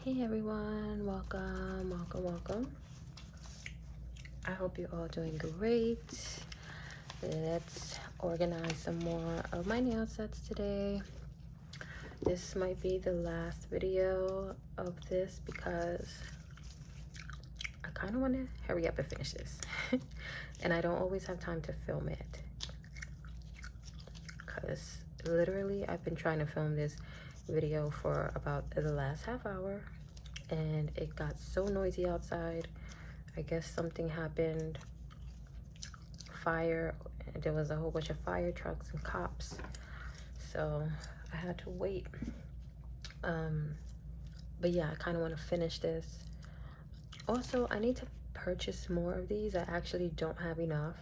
Hey everyone, welcome. I hope you're all doing great. Let's organize some more of my nail sets today. This might be the last video of this because I kind of want to hurry up and finish this. And I don't always have time to film it because literally I've been trying to film this video for about the last half hour and it got so noisy outside. I guess something happened, fire, there was a whole bunch of fire trucks and cops, so I had to wait. But yeah, I kind of want to finish this. Also, I need to purchase more of these. I actually don't have enough.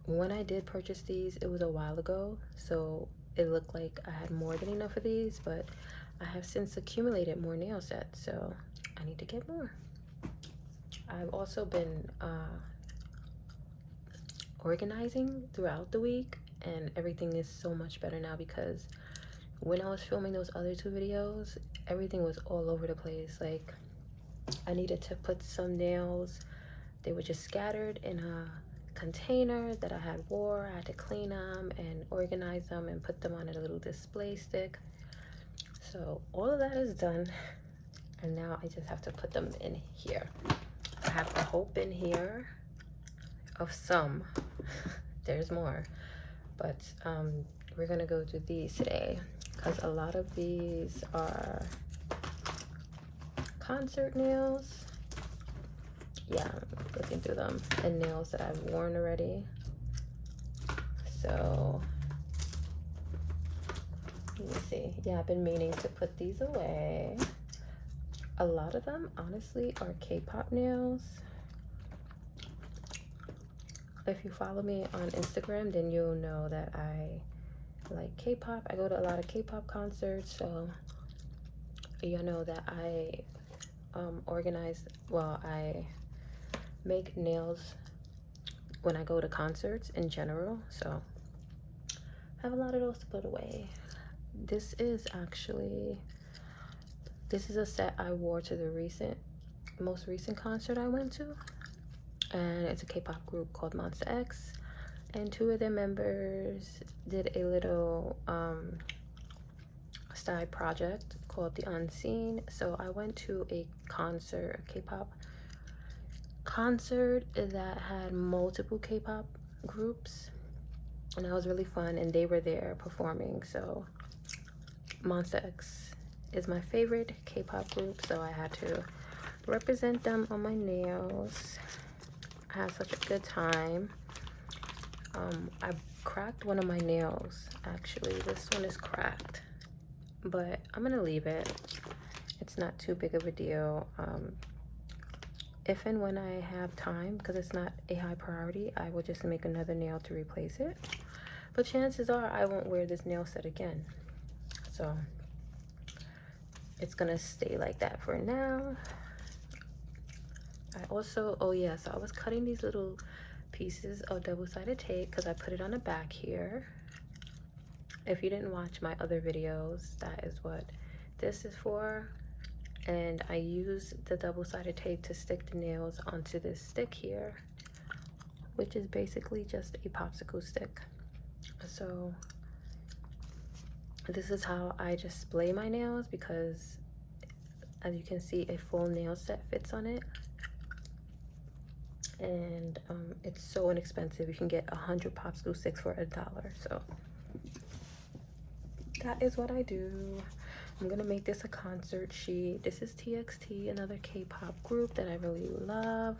When I did purchase these, it was a while ago, so it looked like I had more than enough of these, but I have since accumulated more nail sets, so I need to get more. I've also been organizing throughout the week, and everything is so much better now because when I was filming those other two videos, everything was all over the place. Like, I needed to put some nails, they were just scattered in a container that I had wore. I had to clean them and organize them and put them on a little display stick. So all of that is done, and now I just have to put them in here. I have the hope in here of some. There's more, but we're gonna go do these today because a lot of these are concert nails. Yeah, I'm looking through them, and nails that I've worn already. So let me see. Yeah, I've been meaning to put these away. A lot of them honestly are K-pop nails. If you follow me on Instagram, then you'll know that I like K-pop. I go to a lot of K-pop concerts, so you know that I I make nails when I go to concerts in general, so I have a lot of those to put away. This is a set I wore to the most recent concert I went to, and it's a K-pop group called Monster X, and two of their members did a little side project called The Unseen. So I went to a K-pop concert that had multiple K-pop groups, and that was really fun, and they were there performing. So Monster X is my favorite K-pop group, so I had to represent them on my nails. I had such a good time. I cracked one of my nails, actually. This one is cracked, but I'm gonna leave it. It's not too big of a deal. If and when I have time, because it's not a high priority, I will just make another nail to replace it. But chances are I won't wear this nail set again, so it's gonna stay like that for now. I also, oh yeah, so I was cutting these little pieces of double-sided tape because I put it on the back here. If you didn't watch my other videos, that is what this is for. And I use the double-sided tape to stick the nails onto this stick here, which is basically just a popsicle stick. So this is how I display my nails, because as you can see, a full nail set fits on it, and it's so inexpensive. You can get 100 popsicle sticks for $1. So that is what I do. I'm gonna make this a concert sheet. This is TXT, another K-pop group that I really love.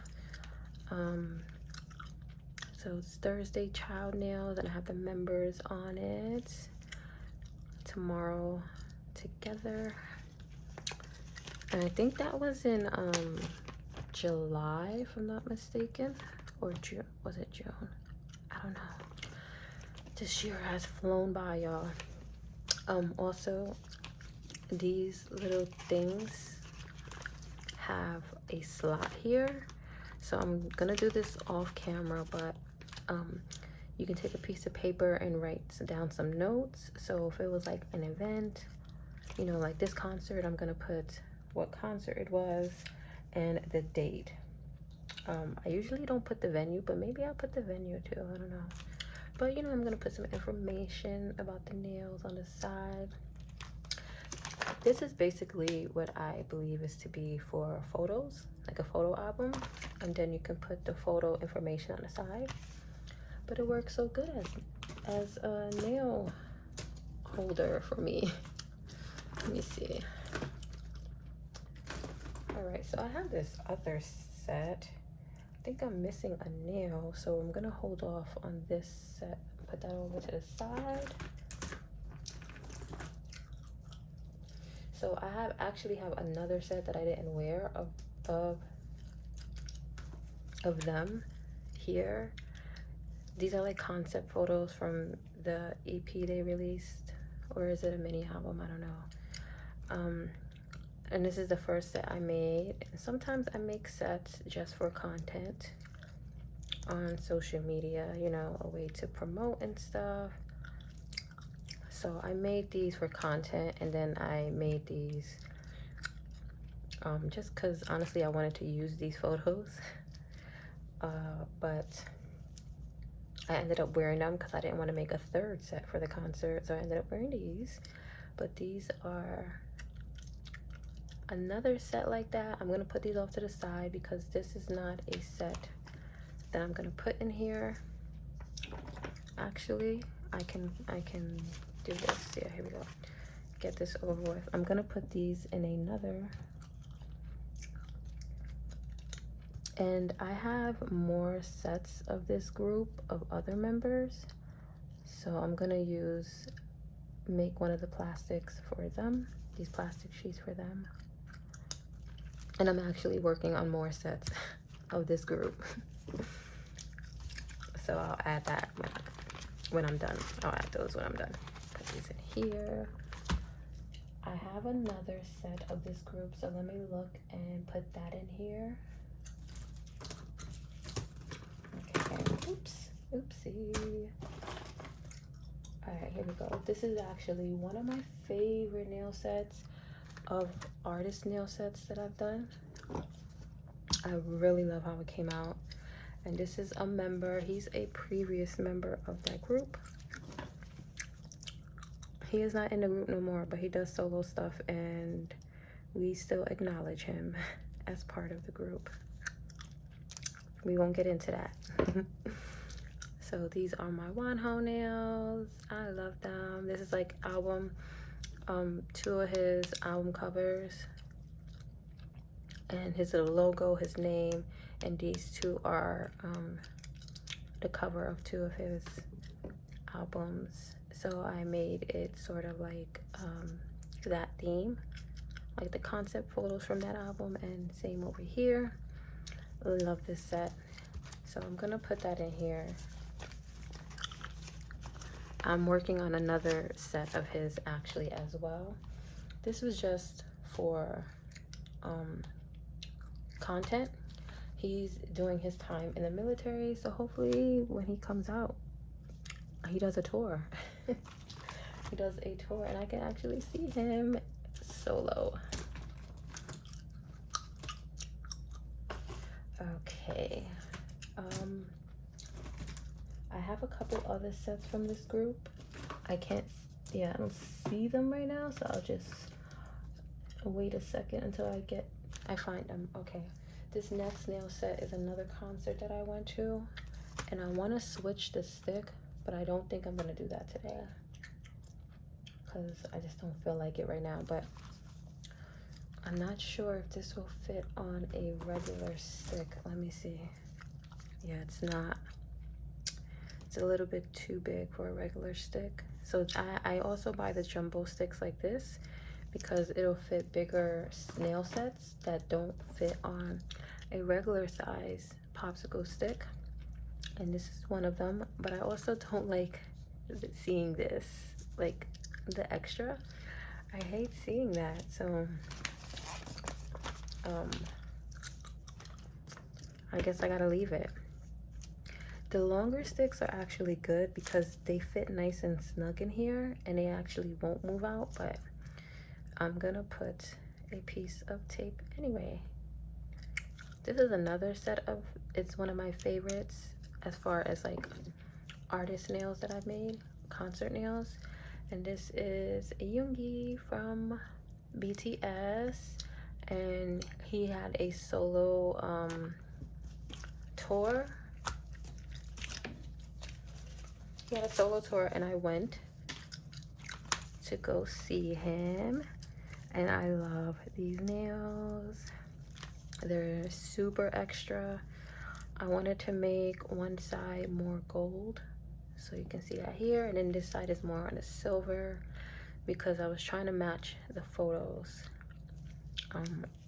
So it's Thursday Child Nails, and I have the members on it. Tomorrow Together, and I think that was in July, if I'm not mistaken, or June. Was it June? I don't know. This year has flown by, y'all. Also, these little things have a slot here, so I'm gonna do this off camera, but you can take a piece of paper and write down some notes. So if it was like an event you know, like this concert, I'm gonna put what concert it was and the date. I usually don't put the venue, but maybe I'll put the venue too, I don't know. But you know, I'm gonna put some information about the nails on the side. This is basically what I believe is to be for photos, like a photo album, and then you can put the photo information on the side. But it works so good as a nail holder for me. Let me see. All right, so I have this other set. I think I'm missing a nail, so I'm gonna hold off on this set, put that over to the side. So I actually have another set that I didn't wear of them here. These are like concept photos from the EP they released, or is it a mini album? I don't know. And this is the first set I made. Sometimes I make sets just for content on social media, you know, a way to promote and stuff. So I made these for content, and then I made these just because honestly I wanted to use these photos. But I ended up wearing them because I didn't want to make a third set for the concert, so I ended up wearing these. But these are another set like that. I'm gonna put these off to the side because this is not a set that I'm gonna put in here. Actually, I can do this. Yeah, here we go. Get this over with. I'm gonna put these in another. And I have more sets of this group of other members. So I'm gonna make one of the plastics for them, these plastic sheets for them. And I'm actually working on more sets of this group. So I'll add that when I'm done. I'll add those when I'm done. Put these in here. I have another set of this group, so let me look and put that in here. Okay, oops, oopsie. All right, here we go. This is actually one of my favorite nail sets of artist nail sets that I've done. I really love how it came out. And this is a member. He's a previous member of that group. He is not in the group no more, but he does solo stuff, and we still acknowledge him as part of the group. We won't get into that. So these are my Wanho nails. I love them. This is like album, two of his album covers, and his little logo, his name, and these two are the cover of two of his albums. So I made it sort of like that theme, like the concept photos from that album, and same over here. Love this set. So I'm gonna put that in here. I'm working on another set of his actually as well. This was just for content. He's doing his time in the military, so hopefully when he comes out, he does a tour. He does a tour, and I can actually see him solo. Okay. I have a couple other sets from this group. I don't see them right now, so I'll just wait a second until I find them. Okay. This next nail set is another concert that I went to, and I want to switch the stick, but I don't think I'm gonna do that today because I just don't feel like it right now. But I'm not sure if this will fit on a regular stick. Let me see. Yeah, it's not. It's a little bit too big for a regular stick. So I also buy the jumbo sticks like this because it'll fit bigger nail sets that don't fit on a regular size popsicle stick. And this is one of them. But I also don't like seeing this, like the extra. I hate seeing that. So I guess I gotta leave it. The longer sticks are actually good because they fit nice and snug in here and they actually won't move out, but I'm gonna put a piece of tape anyway. This is another set of, it's one of my favorites as far as like artist nails that I've made, concert nails. And this is Yoongi from BTS, and he had a solo tour. He had a solo tour, and I went to go see him, and I love these nails. They're super extra. I wanted to make one side more gold, so you can see that here, and then this side is more on the silver, because I was trying to match the photos.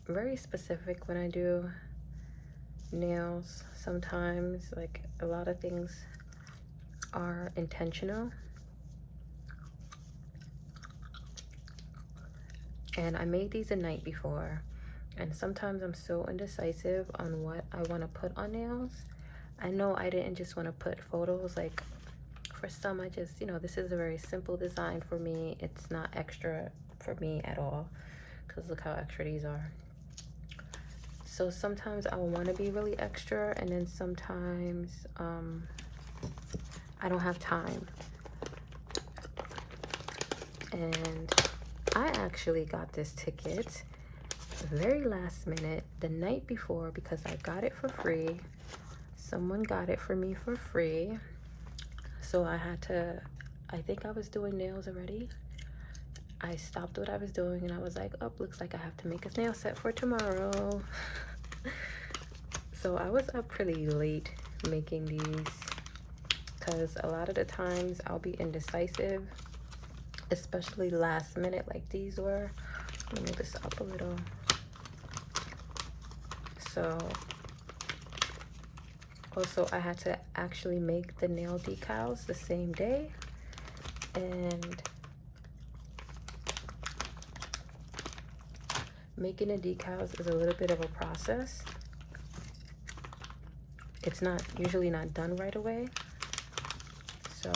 Very specific when I do nails. Sometimes, like, a lot of things are intentional, and I made these the night before, and sometimes I'm so indecisive on what I want to put on nails. I know I didn't just want to put photos. Like, for some, I just, you know, this is a very simple design for me. It's not extra for me at all, because look how extra these are. So sometimes I want to be really extra, and then sometimes I don't have time. And I actually got this ticket very last minute, the night before, because I got it for free. Someone got it for me for free. So I had to, I think I was doing nails already. I stopped what I was doing, and I was like, oh, looks like I have to make a nail set for tomorrow. So I was up pretty late making these, because a lot of the times I'll be indecisive, especially last minute like these were. Let me move this up a little. So also I had to actually make the nail decals the same day, and making the decals is a little bit of a process. It's not usually not done right away, so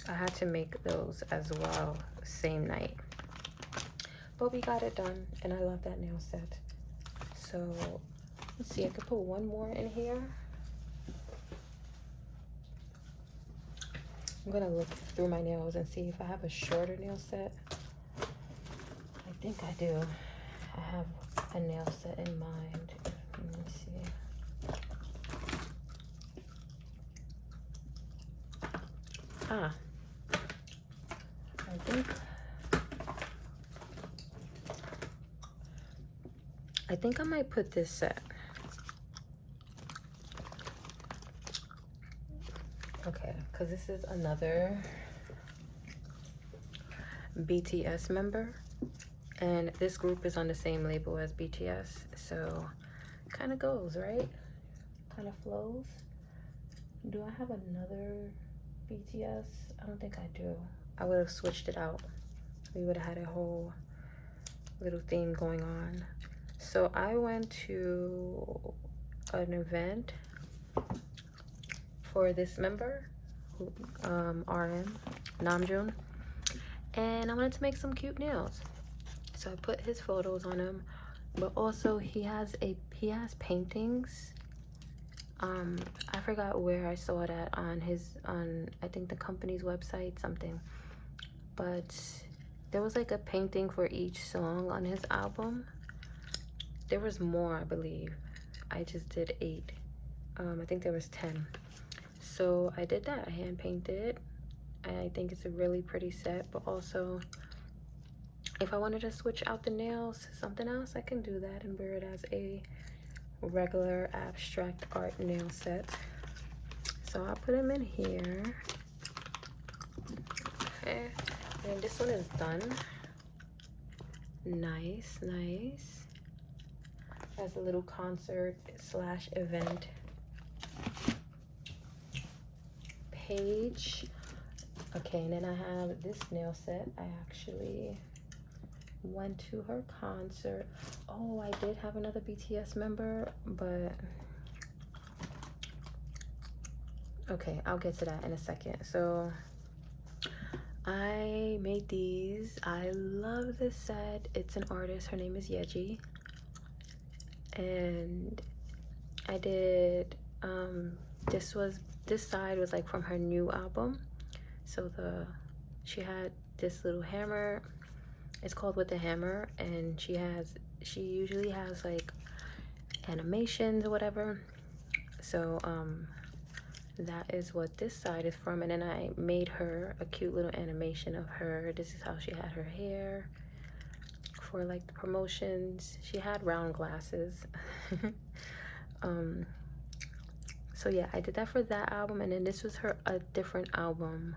I had to make those as well same night. But we got it done, and I love that nail set. So let's see, I could put one more in here. I'm gonna look through my nails and see if I have a shorter nail set. I think I do. I have a nail set in mind. Let me see. Ah, I think I might put this set. Okay, because this is another BTS member, and this group is on the same label as BTS, so kind of goes, right? Kind of flows. Do I have another BTS? I don't think I do. I would have switched it out. We would have had a whole little theme going on. So I went to an event for this member, RM, Namjoon, and I wanted to make some cute nails. So I put his photos on him, but also he has paintings. I forgot where I saw that on I think the company's website, something, but there was like a painting for each song on his album. There was more, I believe. I just did 8. I think there was 10. So I did that. I hand painted. I think it's a really pretty set, but also if I wanted to switch out the nails to something else, I can do that and wear it as a regular abstract art nail set. So I'll put them in here. Okay, and this one is done. Nice, nice. As a little concert / event page. Okay, and then I have this nail set. I actually went to her concert. Oh, I did have another BTS member, but okay, I'll get to that in a second. So I made these these. I love this set. It's an artist. Her name is Yeji. And I did, this side was like from her new album. So she had this little hammer. It's called With the Hammer. And she usually has like animations or whatever. So, that is what this side is from. And then I made her a cute little animation of her. This is how she had her hair for like the promotions. She had round glasses. So yeah, I did that for that album. And then this was a different album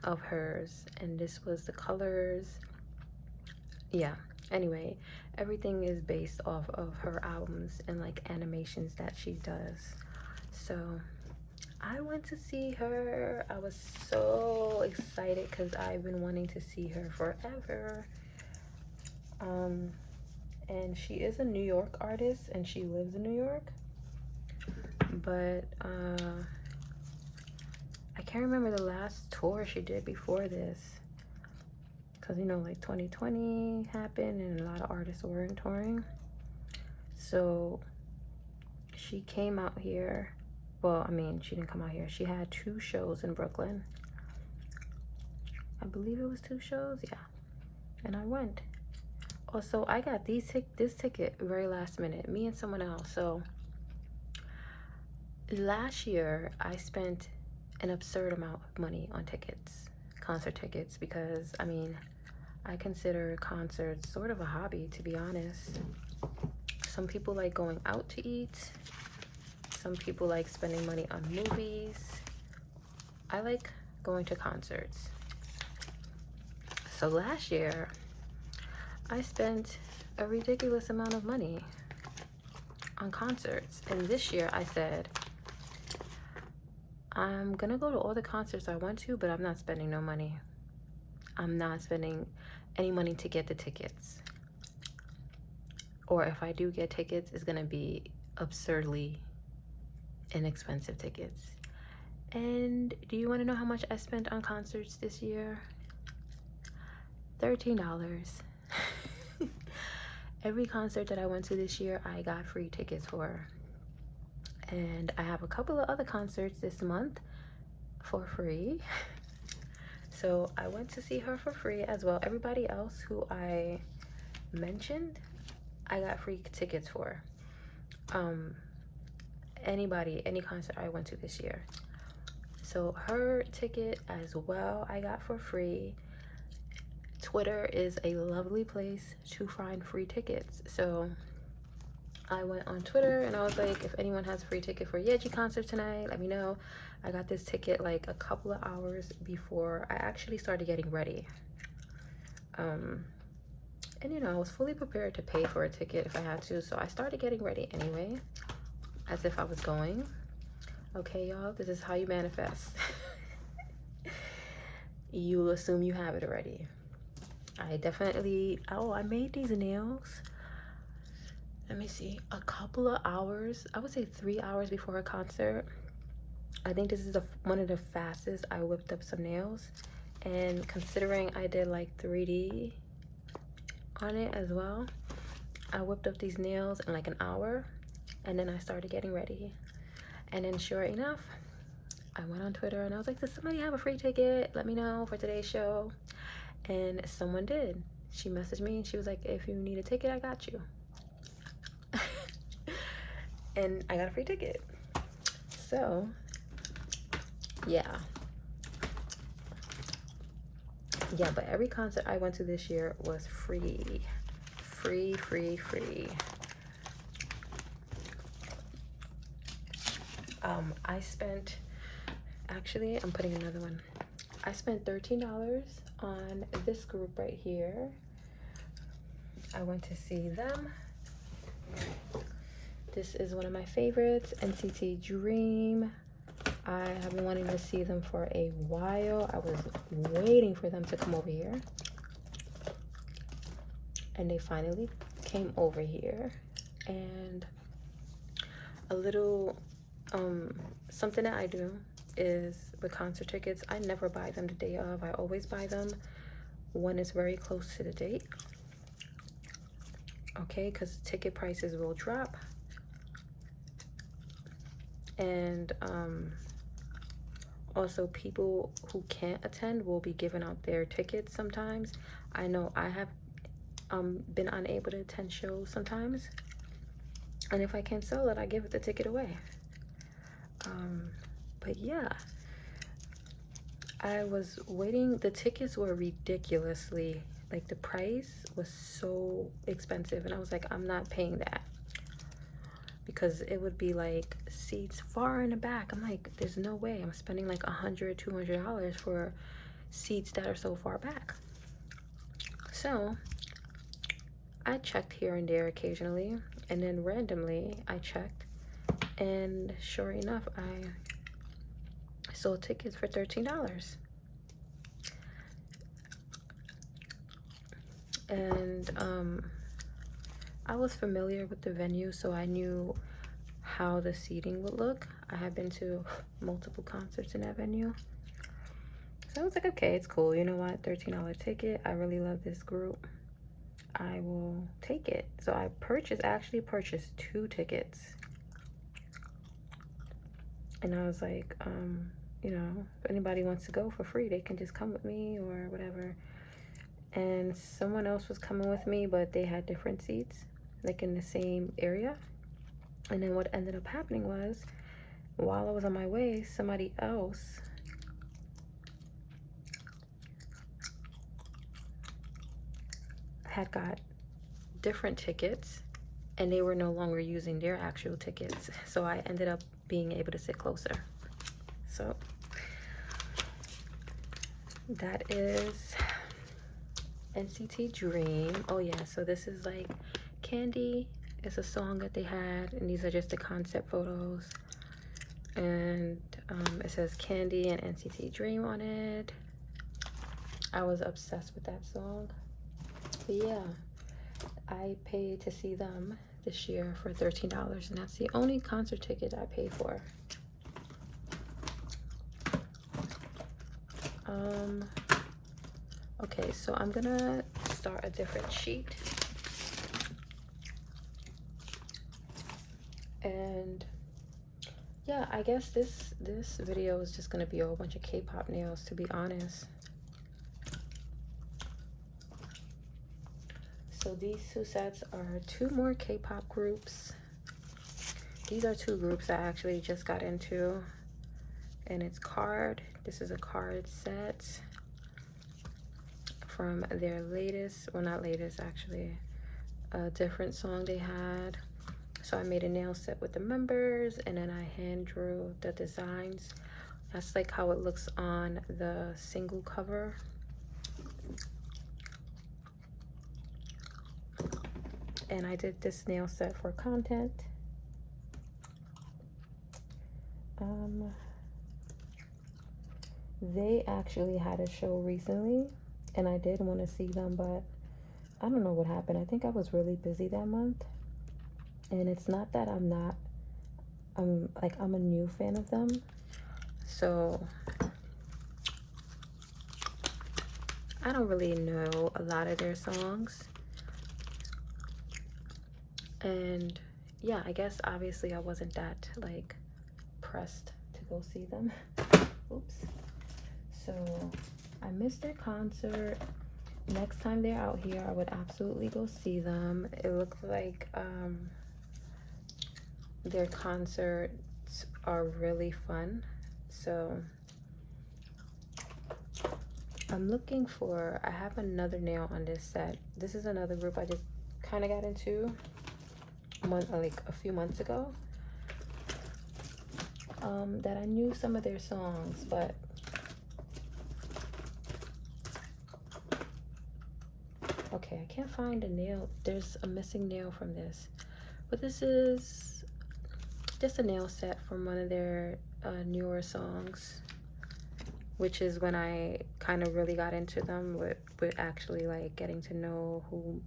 of hers, and this was the colors. Yeah, anyway, everything is based off of her albums and like animations that she does. So I went to see her. I was so excited because I've been wanting to see her forever. And she is a New York artist, and she lives in New York. But I can't remember the last tour she did before this. Because, you know, like 2020 happened and a lot of artists weren't touring. So she came out here. Well, I mean, she didn't come out here. She had 2 shows in Brooklyn. I believe it was 2 shows, yeah. And I went. Also, I got this ticket very last minute, me and someone else. So last year, I spent an absurd amount of money on tickets, concert tickets, because, I mean, I consider concerts sort of a hobby, to be honest. Some people like going out to eat. Some people like spending money on movies. I like going to concerts. So last year, I spent a ridiculous amount of money on concerts. And this year I said, I'm gonna go to all the concerts I want to, but I'm not spending no money. I'm not spending any money to get the tickets. Or if I do get tickets, it's gonna be absurdly inexpensive tickets. And do you want to know how much I spent on concerts this year? $13. Every concert that I went to this year, I got free tickets for. And I have a couple of other concerts this month for free. So I went to see her for free as well. Everybody else who I mentioned, I got free tickets for. Any concert I went to this year. So her ticket as well, I got for free. Twitter is a lovely place to find free tickets. So I went on Twitter and I was like, if anyone has a free ticket for Yeji concert tonight, let me know. I got this ticket like a couple of hours before I actually started getting ready. And you know, I was fully prepared to pay for a ticket if I had to. So I started getting ready anyway, as if I was going. Okay, y'all, this is how you manifest. You'll assume you have it already. I made these nails. Let me see, a couple of hours, I would say 3 hours before a concert. I think this is one of the fastest I whipped up some nails. And considering I did like 3D on it as well, I whipped up these nails in like an hour. And then I started getting ready. And then sure enough, I went on Twitter and I was like, does somebody have a free ticket? Let me know for today's show. And someone did. She messaged me and she was like, if you need a ticket, I got you. And I got a free ticket. So yeah, but every concert I went to this year was free. I spent, actually, I'm putting another one. I spent $13 on this group right here. I went to see them. This is one of my favorites, NCT Dream. I have been wanting to see them for a while. I was waiting for them to come over here. And they finally came over here. And a little, something that I do is with concert tickets, I never buy them the day of. I always buy them when it's very close to the date. Okay, because ticket prices will drop. And also people who can't attend will be giving out their tickets sometimes. I know I have been unable to attend shows sometimes, and if I can't sell it, I give the ticket away. But yeah, I was waiting. The tickets were ridiculously, like, the price was so expensive, and I was like, I'm not paying that, because it would be like seats far in the back. I'm like, there's no way I'm spending like $100-$200 for seats that are so far back. So I checked here and there occasionally, and then randomly I checked, and sure enough, I sold tickets for $13. And I was familiar with the venue, so I knew how the seating would look. I have been to multiple concerts in that venue, so I was like, okay, it's cool. You know what, $13 ticket, I really love this group, I will take it. So I actually purchased 2 tickets, and I was like, you know, if anybody wants to go for free, they can just come with me or whatever. And someone else was coming with me, but they had different seats, like in the same area. And then what ended up happening was, while I was on my way, somebody else had got different tickets, and they were no longer using their actual tickets. So I ended up being able to sit closer. So that is NCT Dream. Oh yeah, so this is like Candy. It's a song that they had, and these are just the concept photos. And it says Candy and NCT Dream on it. I was obsessed with that song. But yeah, I paid to see them this year for $13, and that's the only concert ticket I paid for. Okay, so I'm gonna start a different sheet, and yeah, I guess this video is just gonna be a whole bunch of K-pop nails, to be honest. So these 2 sets are 2 more K-pop groups. These are 2 groups I actually just got into, and it's Card. This is a Card set from their latest, well, not latest actually, a different song they had. So I made a nail set with the members, and then I hand drew the designs. That's like how it looks on the single cover. And I did this nail set for content. They actually had a show recently, and I did want to see them, but I don't know what happened. I think I was really busy that month. And it's not that I'm a new fan of them. So I don't really know a lot of their songs. And yeah, I guess obviously I wasn't that like pressed to go see them. Oops. So I missed their concert. Next time they're out here, I would absolutely go see them. It looks like their concerts are really fun. So I'm looking for, I have another nail on this set. This is another group I just kind of got into like a few months ago, that I knew some of their songs, but okay, I can't find a nail. There's a missing nail from this, but this is just a nail set from one of their newer songs, which is when I kind of really got into them with actually like getting to know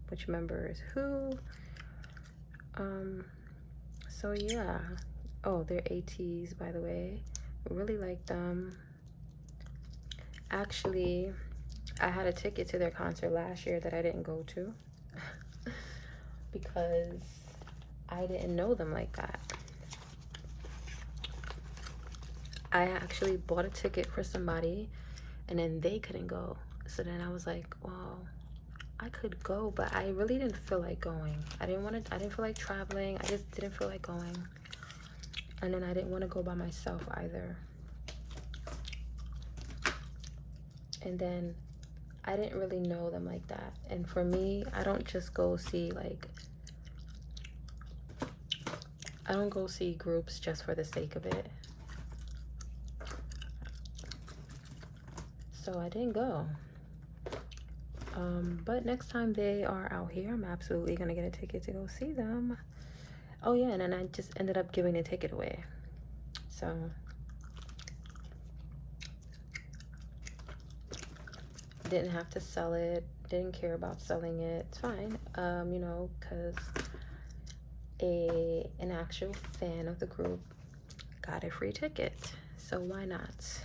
which member is who. So yeah. Oh, they're ATs, by the way. Really like them. Actually, I had a ticket to their concert last year that I didn't go to because I didn't know them like that. I actually bought a ticket for somebody and then they couldn't go. So then I was like, well, I could go, but I really didn't feel like going. I didn't feel like traveling. I just didn't feel like going. And then I didn't want to go by myself either. And then I didn't really know them like that. And for me, I don't just go see I don't go see groups just for the sake of it. So I didn't go. But next time they are out here, I'm absolutely gonna get a ticket to go see them. Oh yeah, and then I just ended up giving the ticket away. So didn't have to sell it, didn't care about selling it. It's fine, you know, because an actual fan of the group got a free ticket, so why not?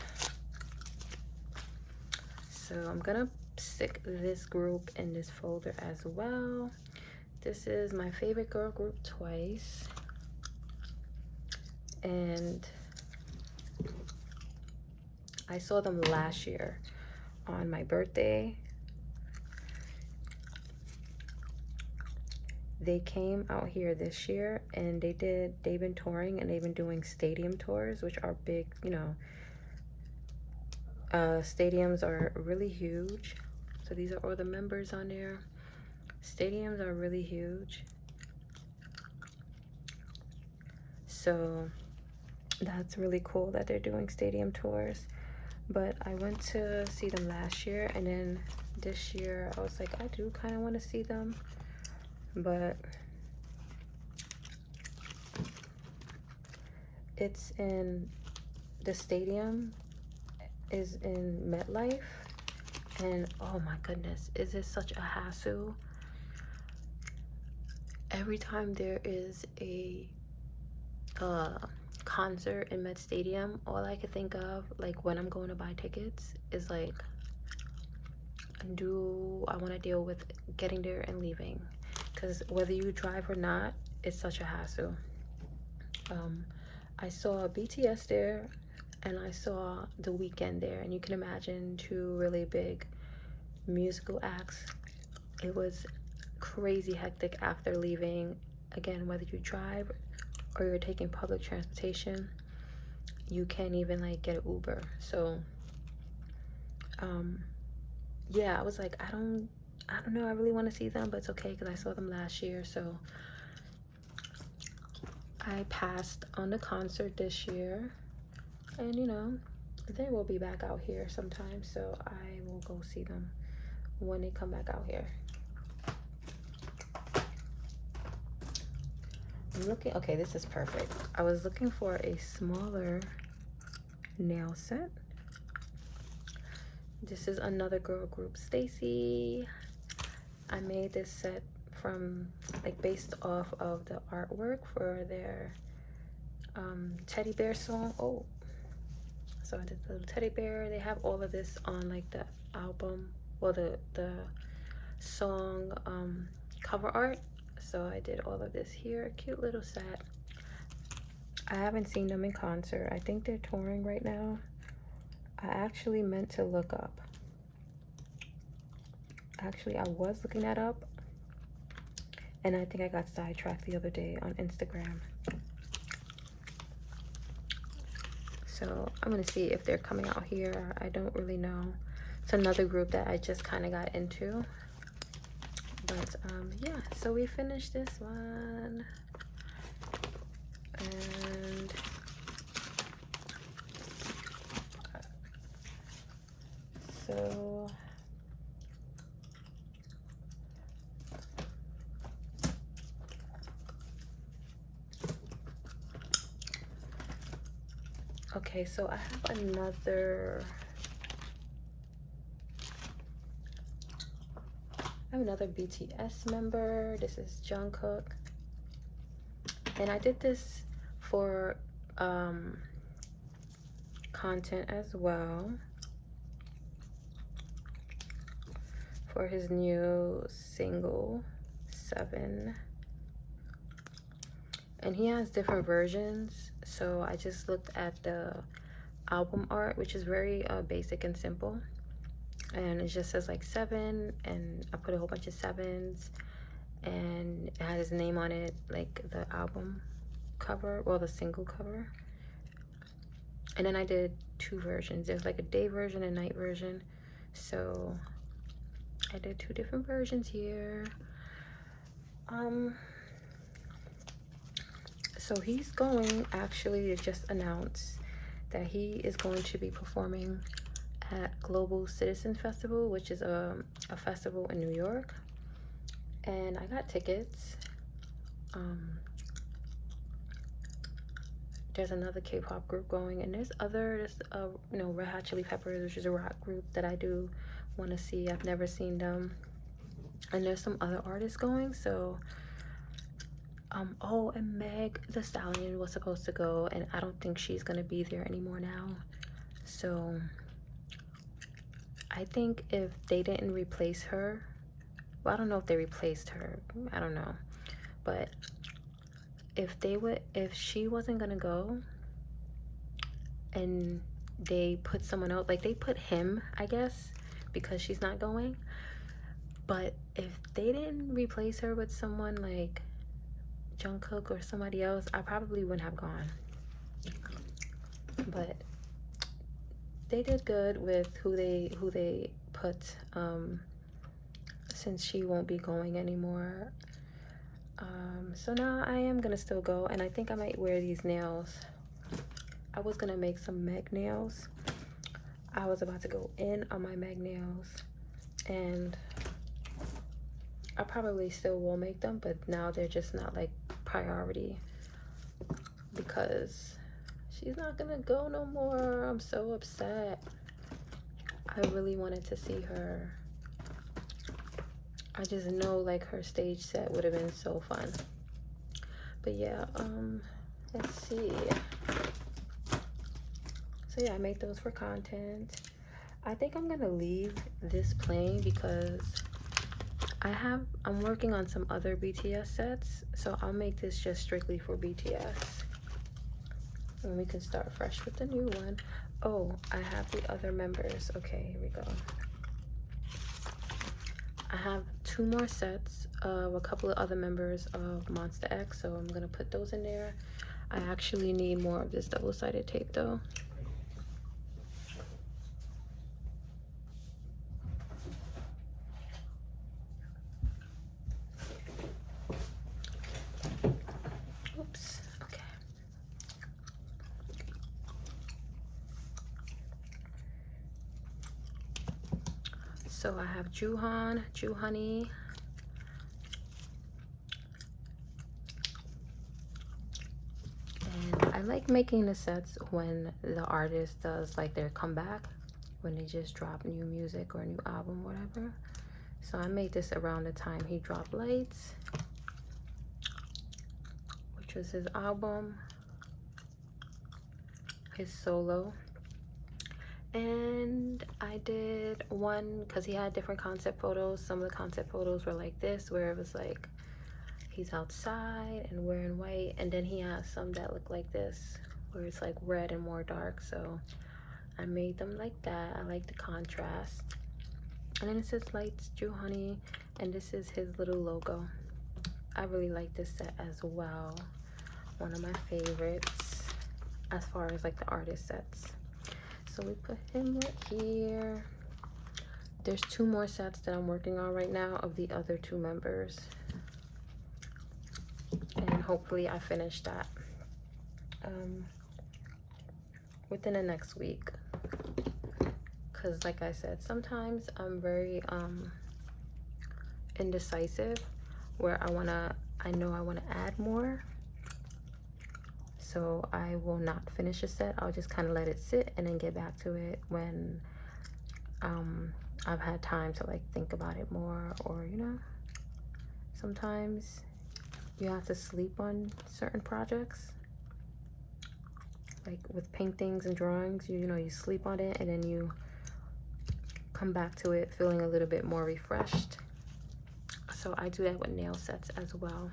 So I'm gonna stick this group in this folder as well. This is my favorite girl group twice, and I saw them last year on my birthday. They came out here this year and they've been touring and they've been doing stadium tours, which are big, you know. Stadiums are really huge. So these are all the members on there. Stadiums are really huge. So that's really cool that they're doing stadium tours. But I went to see them last year, and then this year I was like, I do kind of want to see them, but it's in the stadium is in MetLife, and oh my goodness, is it such a hassle? Every time there is a concert in Met Stadium, all I could think of, like when I'm going to buy tickets, is like, do I want to deal with getting there and leaving? Because whether you drive or not, it's such a hassle. I saw BTS there and I saw The Weeknd there, and you can imagine two really big musical acts. It was crazy hectic after leaving. Again, whether you drive or you're taking public transportation, you can't even like get an Uber. So yeah, I was like, I don't know, I really want to see them, but it's okay because I saw them last year. So I passed on the concert this year, and you know, they will be back out here sometime, so I will go see them when they come back out here. I'm looking, okay, this is perfect. I was looking for a smaller nail set. This is another girl group, Stacy. I made this set from like based off of the artwork for their teddy bear song. Oh, so I did the little teddy bear. They have all of this on like the album, well, the song cover art. So I did all of this here. Cute little set. I haven't seen them in concert. I think they're touring right now. I actually meant to look up. Actually, I was looking that up, and I think I got sidetracked the other day on Instagram. So I'm gonna see if they're coming out here. I don't really know. It's another group that I just kind of got into. But yeah, so we finished this one. And so okay, so I have another BTS member. This is Jungkook, and I did this for content as well. for his new single 7, and he has different versions. So I just looked at the album art, which is very basic and simple, and it just says like 7, and I put a whole bunch of 7s, and it had his name on it, like the album cover, well, the single cover. And then I did 2 versions. There's like a day version and night version, so I did 2 different versions here. So he's going, actually, to just announce that he is going to be performing at Global Citizen Festival, which is a festival in New York, and I got tickets. There's another K-pop group going, and there's you know, Red Hot Chili Peppers, which is a rock group that I do want to see. I've never seen them, and there's some other artists going. So oh, and Meg the Stallion was supposed to go, and I don't think she's gonna be there anymore now. So I think if they didn't replace her, well, I don't know if they replaced her, I don't know, but if she wasn't gonna go and they put someone else, like they put him, I guess, because she's not going. But if they didn't replace her with someone like Jungkook or somebody else, I probably wouldn't have gone. But they did good with who they put, since she won't be going anymore. So now I am gonna still go, and I think I might wear these nails. I was gonna make some Meg nails. I was about to go in on my Meg nails, and I probably still will make them, but now they're just not like priority because she's not gonna go no more. I'm so upset. I really wanted to see her. I just know like her stage set would have been so fun. But yeah, let's see. So yeah, I make those for content. I think I'm gonna leave this playing because I'm working on some other BTS sets, so I'll make this just strictly for BTS, and we can start fresh with the new one. Oh, I have the other members. Okay, here we go. I have 2 more sets of a couple of other members of Monster X, so I'm gonna put those in there. I actually need more of this double-sided tape though. Oops, okay. So I have Honey, and I like making the sets when the artist does like their comeback, when they just drop new music or a new album, whatever. So I made this around the time he dropped Lights, which was his album, his solo. And I did one because he had different concept photos. Some of the concept photos were like this, where it was like he's outside and wearing white, and then he has some that look like this, where it's like red and more dark. So I made them like that. I like the contrast. And then it says Lights, Honey, and this is his little logo. I really like this set as well. One of my favorites as far as like the artist sets. So we put him right here. There's 2 more sets that I'm working on right now of the other 2 members, and hopefully I finish that within the next week, because like I said, sometimes I'm very indecisive, where I know I want to add more, so I will not finish a set. I'll just kind of let it sit and then get back to it when I've had time to like think about it more. Or, you know, sometimes you have to sleep on certain projects, like with paintings and drawings. You know, you sleep on it and then you come back to it feeling a little bit more refreshed. So I do that with nail sets as well.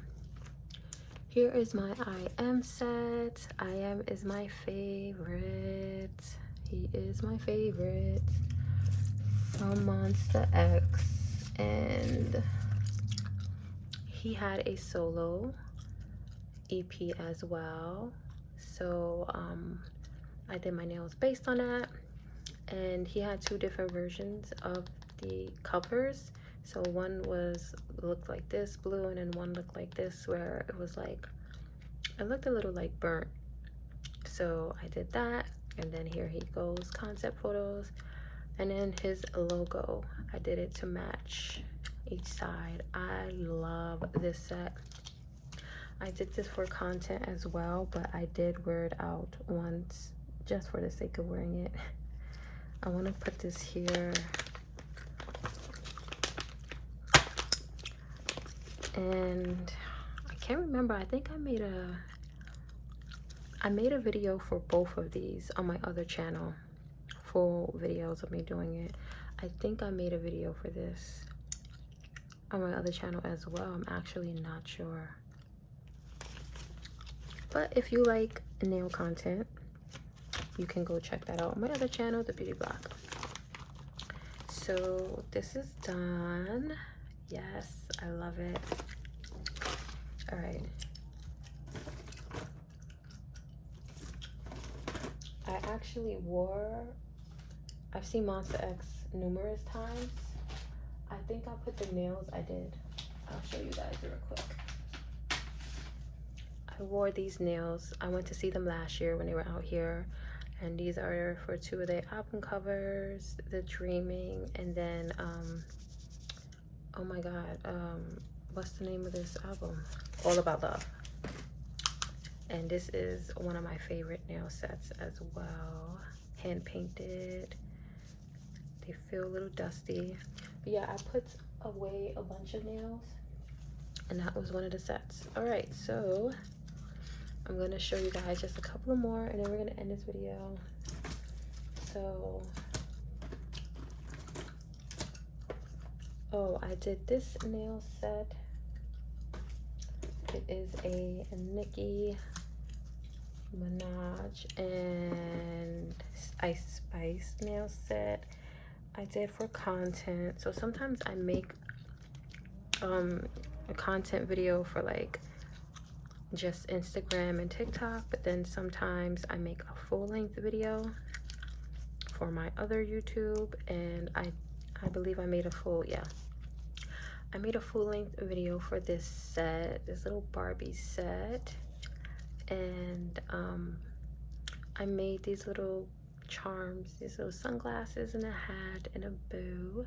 Here is my I Am set. I Am is my favorite. He is my favorite from Monster X. And he had a solo EP as well. So I did my nails based on that. And he had 2 different versions of the covers. So one looked like this blue, and then one looked like this, where it was like, it looked a little like burnt. So I did that, and then here he goes, concept photos, and then his logo. I did it to match each side. I love this set. I did this for content as well, but I did wear it out once just for the sake of wearing it. I want to put this here. And I can't remember, I think I made a video for both of these on my other channel, full videos of me doing it. I think I made a video for this on my other channel as well. I'm actually not sure. But if you like nail content, you can go check that out on my other channel, The Beauty Block. So this is done. Yes, I love it. All right. I actually I've seen Monster X numerous times. I think I put the nails I did. I'll show you guys real quick. I wore these nails. I went to see them last year when they were out here. And these are for 2 of their album covers, The Dreaming, and then, oh my God, what's the name of this album? All About Love. And this is one of my favorite nail sets as well. Hand painted. They feel a little dusty. But yeah, I put away a bunch of nails, and that was one of the sets. All right, so I'm gonna show you guys just a couple more, and then we're gonna end this video. So, oh, I did this nail set. It is a Nicki Minaj and Ice Spice nail set. I did for content. So sometimes I make a content video for like just Instagram and TikTok, but then sometimes I make a full-length video for my other YouTube, and I believe I made a I made a full-length video for this set, this little Barbie set, and I made these little charms, these little sunglasses and a hat and a bow,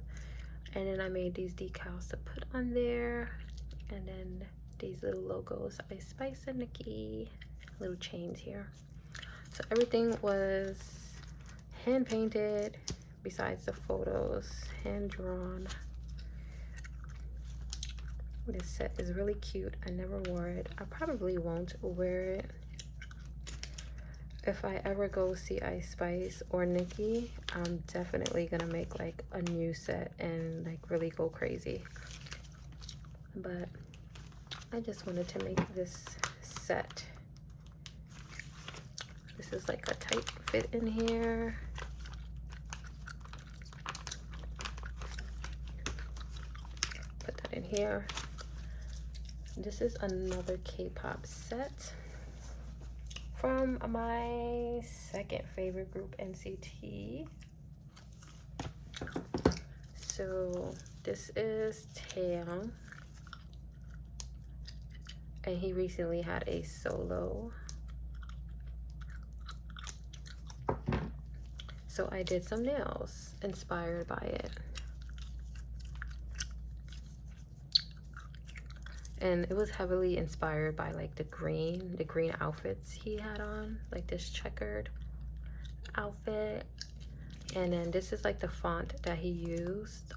and then I made these decals to put on there, and then these little logos, Ice Spice and Nicki, little chains here. So everything was hand painted besides the photos, hand drawn. This set is really cute. I never wore it. I probably won't wear it. If I ever go see Ice Spice or Nicki, I'm definitely gonna make like a new set and like really go crazy. But I just wanted to make this set. This is like a tight fit in here. Put that in here. This is another K-pop set from my second favorite group, NCT. So this is Taeyang, and he recently had a solo. So I did some nails inspired by it. And it was heavily inspired by like the green outfits he had on, like this checkered outfit. And then this is like the font that he used.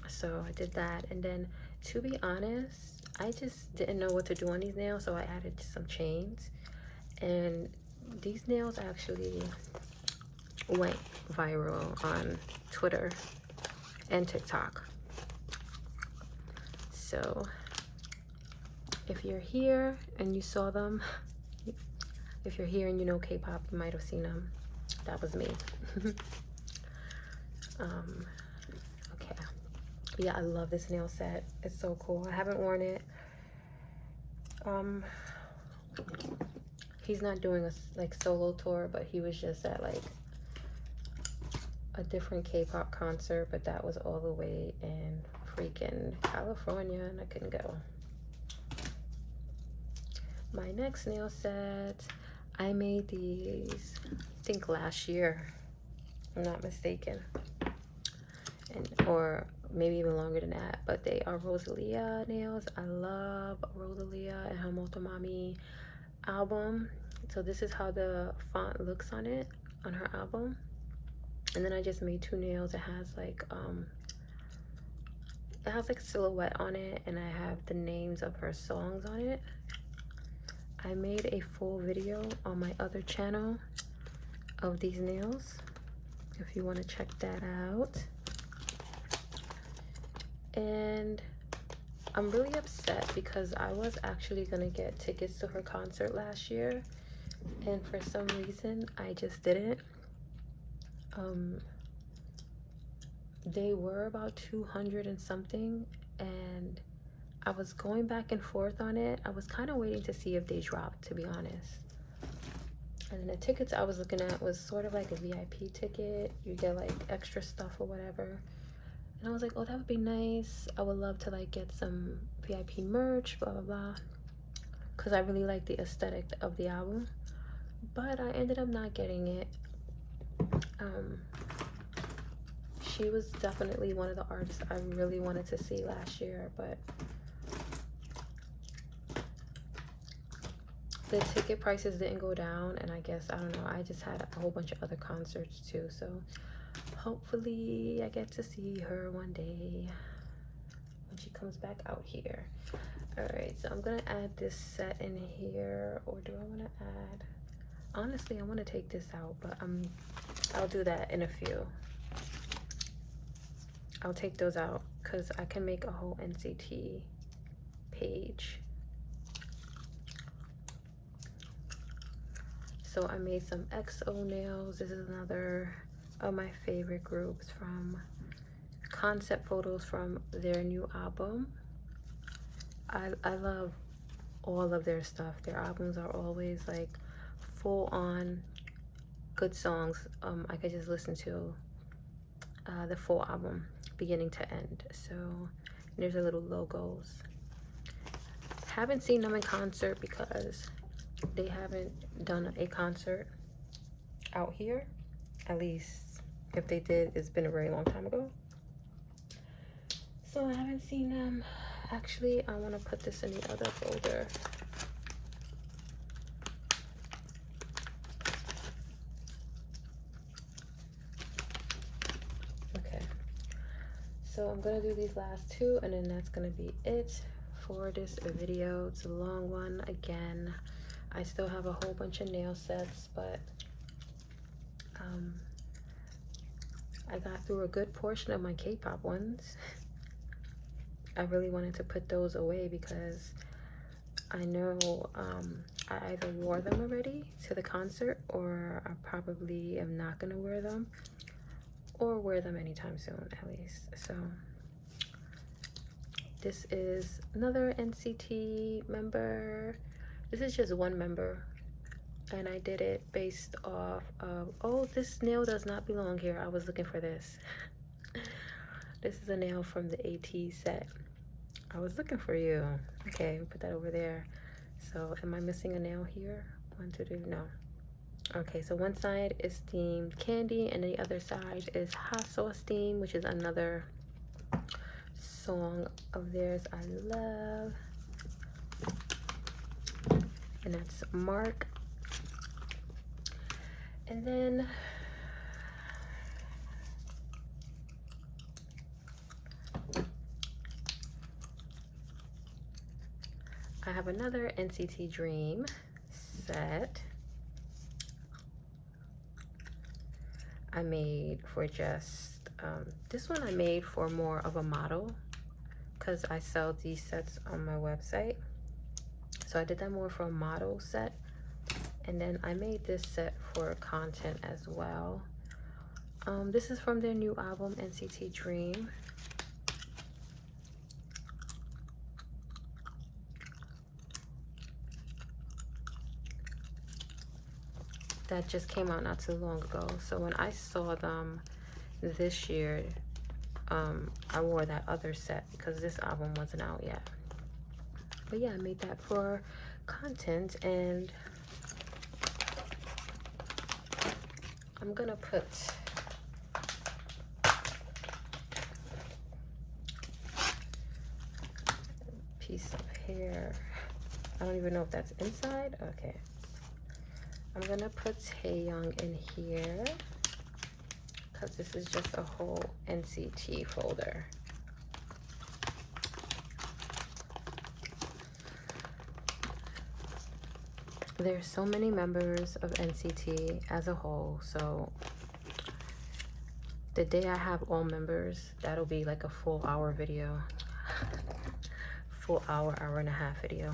So I did that. And then to be honest, I just didn't know what to do on these nails, so I added some chains. And these nails actually went viral on Twitter and TikTok. So if you're here and you saw them, if you're here and you know K-pop, you might have seen them. That was me. Okay. Yeah, I love this nail set. It's so cool. I haven't worn it. He's not doing a like solo tour, but he was just at like a different K-pop concert, but that was all the way in freaking California and I couldn't go. My next nail set, I made these I think last year, if I'm not mistaken, and or maybe even longer than that, but they are Rosalia nails. I love Rosalia and her Motomami album. So this is how the font looks on it, on her album. And then I just made 2 nails. It has like silhouette on it, and I have the names of her songs on it. I made a full video on my other channel of these nails if you want to check that out. And I'm really upset because I was actually gonna get tickets to her concert last year, and for some reason I just didn't. They were about 200 and something, and I was going back and forth on it. I was kind of waiting to see if they dropped, to be honest. And the tickets I was looking at was sort of like a VIP ticket. You get like extra stuff or whatever. And I was like, oh, that would be nice. I would love to like get some VIP merch, blah, blah, blah. Because I really like the aesthetic of the album. But I ended up not getting it. She was definitely one of the artists I really wanted to see last year, but the ticket prices didn't go down, and I guess, I don't know, I just had a whole bunch of other concerts too, so hopefully I get to see her one day when she comes back out here. All right, so I'm gonna add this set in here, or do I want to add, honestly I want to take this out, but I'll do that in a few. I'll take those out because I can make a whole NCT page. So I made some XO nails. This is another of my favorite groups, from concept photos from their new album. I love all of their stuff. Their albums are always like full on good songs. I could just listen to the full album beginning to end. So there's their little logos. Haven't seen them in concert because they haven't done a concert out here. At least if they did, it's been a very long time ago. So I haven't seen them. Actually, I want to put this in the other folder. So I'm gonna do these last 2, and then that's gonna be it for this video. It's a long one. Again, I still have a whole bunch of nail sets, but I got through a good portion of my K-pop ones. I really wanted to put those away because I know I either wore them already to the concert, or I probably am not gonna wear them, or wear them anytime soon, at least. So this is another NCT member. This is just one member, and I did it based off of, oh, this nail does not belong here. I was looking for this. This is a nail from the AT set. I was looking for you. Okay, put that over there. So am I missing a nail here? 1, 2, 3, no. Okay, so one side is themed Candy, and the other side is Hot Sauce Theme, which is another song of theirs I love. And that's Mark. And then I have another NCT Dream set. I made for just this one I made for more of a model, because I sell these sets on my website. So I did that more for a model set, and then I made this set for content as well. This is from their new album, NCT Dream. That just came out not too long ago. So when I saw them this year, I wore that other set because this album wasn't out yet. But yeah, I made that for content, and I'm gonna put a piece of hair. I don't even know if that's inside. Okay. I'm gonna put Taeyoung in here because this is just a whole NCT folder. There's so many members of NCT as a whole, so the day I have all members, that'll be like a full hour video. Full hour, hour and a half video.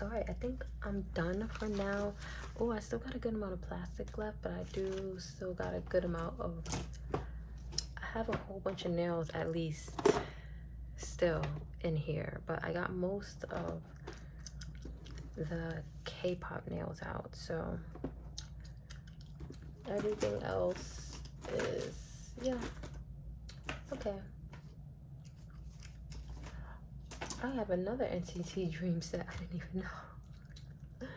All right, I think I'm done for now. Oh, I still got a good amount of plastic left, but I do still got a good amount of, I have a whole bunch of nails at least still in here, but I got most of the K-pop nails out, so everything else is, yeah, okay. I have another NCT Dream set I didn't even know.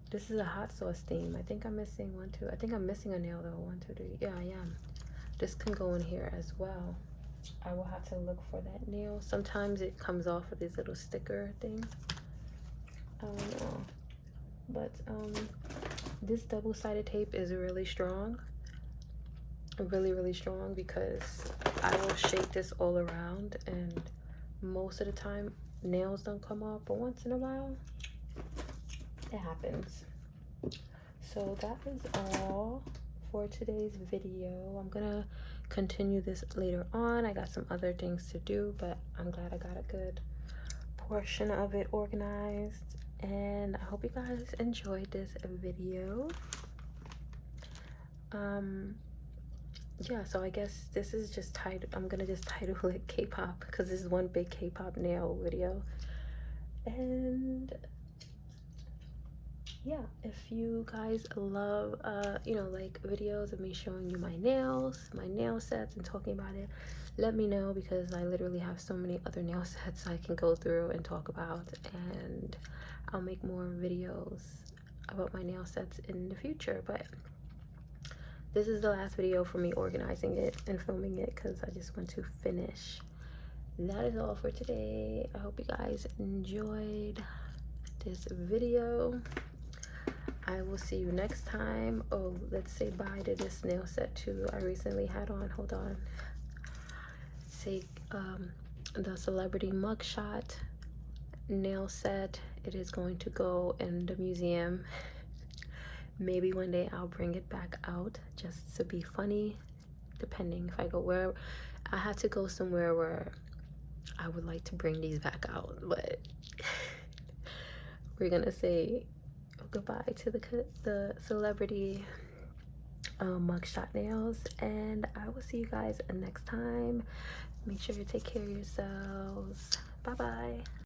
This is a hot sauce theme. I think I'm missing 1, 2. I think I'm missing a nail though. 1, 2, 3. Yeah, I am. This can go in here as well. I will have to look for that nail. Sometimes it comes off with these little sticker things. I don't know. But this double-sided tape is really strong. Really, really strong, because I will shake this all around, and most of the time nails don't come off, but once in a while it happens. So that is all for today's video. I'm gonna continue this later on. I got some other things to do, but I'm glad I got a good portion of it organized, and I hope you guys enjoyed this video. Yeah, so I guess this is just titled, I'm gonna just title it K-pop, because this is one big K-pop nail video. And yeah, if you guys love you know, like videos of me showing you my nails, my nail sets, and talking about it, let me know, because I literally have so many other nail sets I can go through and talk about, and I'll make more videos about my nail sets in the future. But this is the last video for me organizing it and filming it, because I just want to finish. That is all for today. I hope you guys enjoyed this video. I will see you next time. Oh, let's say bye to this nail set too I recently had on. Hold on. Say the celebrity mugshot nail set. It is going to go in the museum. Maybe one day I'll bring it back out just to be funny, depending if I go where. I had to go somewhere where I would like to bring these back out, but we're gonna say goodbye to the celebrity mugshot nails, and I will see you guys next time. Make sure you take care of yourselves. Bye bye.